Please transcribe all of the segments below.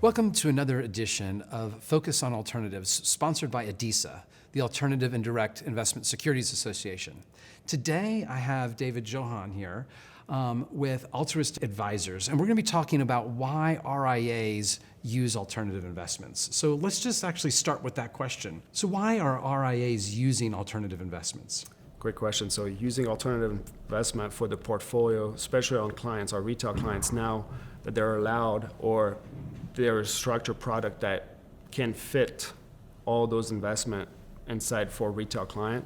Welcome to another edition of Focus on Alternatives, sponsored by ADISA, the Alternative and Direct Investment Securities Association. Today, I have David Johan here with Altruist Advisors, and we're going to be talking about why RIAs use alternative investments. So let's just actually start with that question. So why are RIAs using alternative investments? Great question. So using alternative investment for the portfolio, especially on clients, our retail clients, now that they're allowed or there's a structured product that can fit all those investment inside for retail client,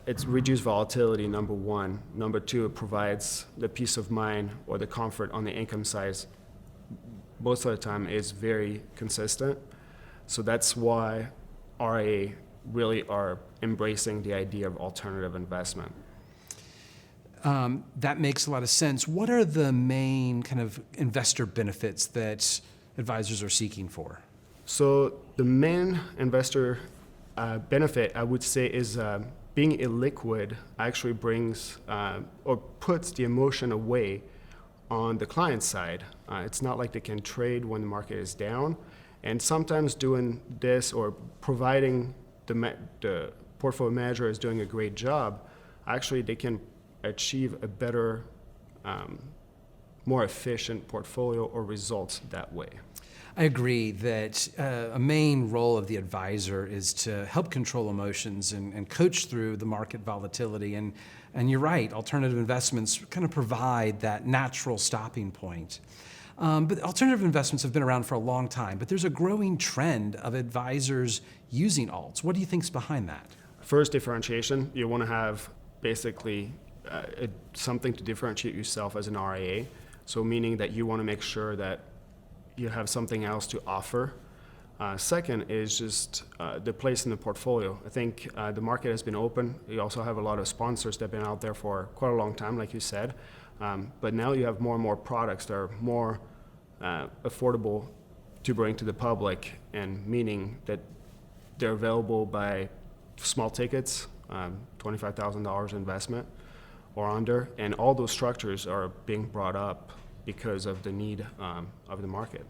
it's reduced volatility, number one. Number two, it provides the peace of mind or the comfort on the income side. Most of the time is very consistent. So that's why RIA really are embracing the idea of alternative investment. That makes a lot of sense. What are the main kind of investor benefits that advisors are seeking for? So the main investor benefit, I would say, is being illiquid actually brings or puts the emotion away on the client side. It's not like they can trade when the market is down. And sometimes doing this or providing the portfolio manager is doing a great job, actually they can achieve a better, more efficient portfolio or results that way. I agree that a main role of the advisor is to help control emotions and coach through the market volatility. And you're right, alternative investments kind of provide that natural stopping point. But alternative investments have been around for a long time, but there's a growing trend of advisors using alts. What do you think's behind that? First, differentiation. You want to have basically something to differentiate yourself as an RIA. So meaning that you want to make sure that you have something else to offer. Second is just the place in the portfolio. I think the market has been open. You also have a lot of sponsors that have been out there for quite a long time, like you said. But now you have more and more products that are more affordable to bring to the public, and meaning that they're available by small tickets, $25,000 investment or under, and all those structures are being brought up because of the need of the market.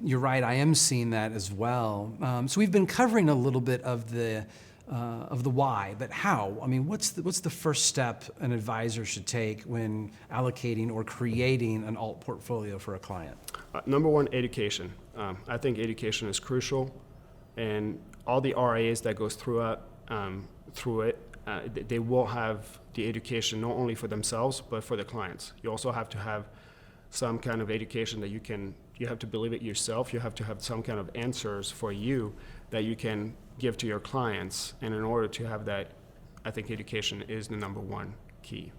You're right, I am seeing that as well. So we've been covering a little bit of the why, but how? I mean, what's the first step an advisor should take when allocating or creating an alt portfolio for a client? Number one, education. I think education is crucial, and all the RIAs that goes through it, they will have the education not only for themselves but for the clients. You also have to have some kind of education that you have to believe it yourself. You have to have some kind of answers for you that you can give to your clients. And in order to have that, I think education is the number one key.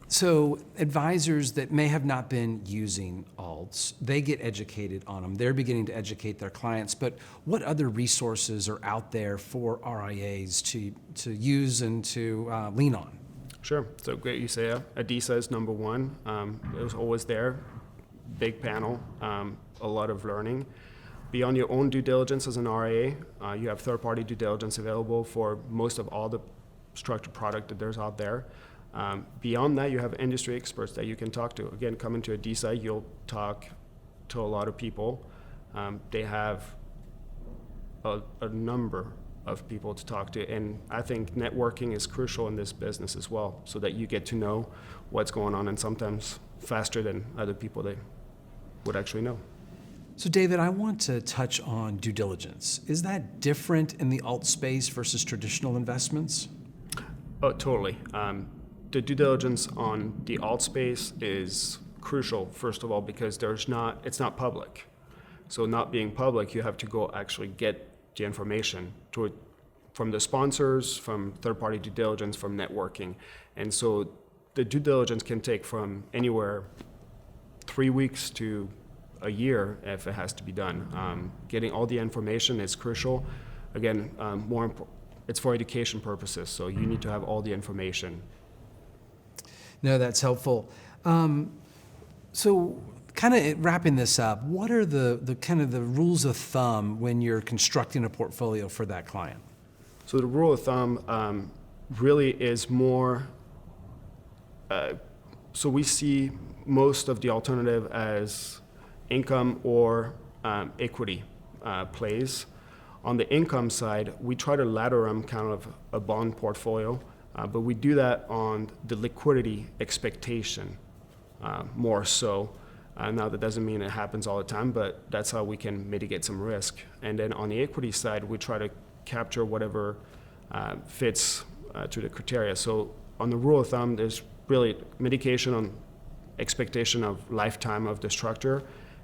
So advisors that may have not been using alts, they get educated on them. They're beginning to educate their clients. But what other resources are out there for RIAs to use and to lean on? Sure. So great you say ADISA is number one. It was always there. Big panel, a lot of learning. Beyond your own due diligence as an RIA, you have third-party due diligence available for most of all the structured product that there's out there. Beyond that, you have industry experts that you can talk to. Again, coming to ADISA, you'll talk to a lot of people. They have a number of people to talk to, and I think networking is crucial in this business as well, so that you get to know what's going on, and sometimes faster than other people they would actually know. So David, I want to touch on due diligence. Is that different in the alt space versus traditional investments? Oh, totally. The due diligence on the alt space is crucial, first of all, because it's not public. So not being public, you have to go actually get the information from the sponsors, from third-party due diligence, from networking. And so the due diligence can take from anywhere 3 weeks to a year if it has to be done. Getting all the information is crucial. Again, it's for education purposes, so you need to have all the information. No, that's helpful. So kind of wrapping this up, what are the kind of the rules of thumb when you're constructing a portfolio for that client? So the rule of thumb really is more, so we see most of the alternative as income or equity plays. On the income side, we try to ladder them kind of a bond portfolio, but we do that on the liquidity expectation more so. Now, that doesn't mean it happens all the time, but that's how we can mitigate some risk. And then on the equity side, we try to capture whatever fits to the criteria. So on the rule of thumb, there's really mitigation on expectation of lifetime of the structure,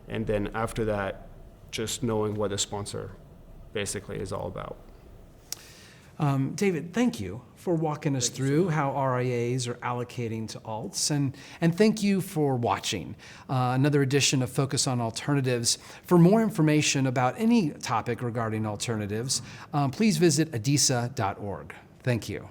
and then after that, just knowing what the sponsor basically is all about. David, thank you for walking us through how RIAs are allocating to alts, and thank you for watching another edition of Focus on Alternatives. For more information about any topic regarding alternatives, please visit adisa.org. Thank you.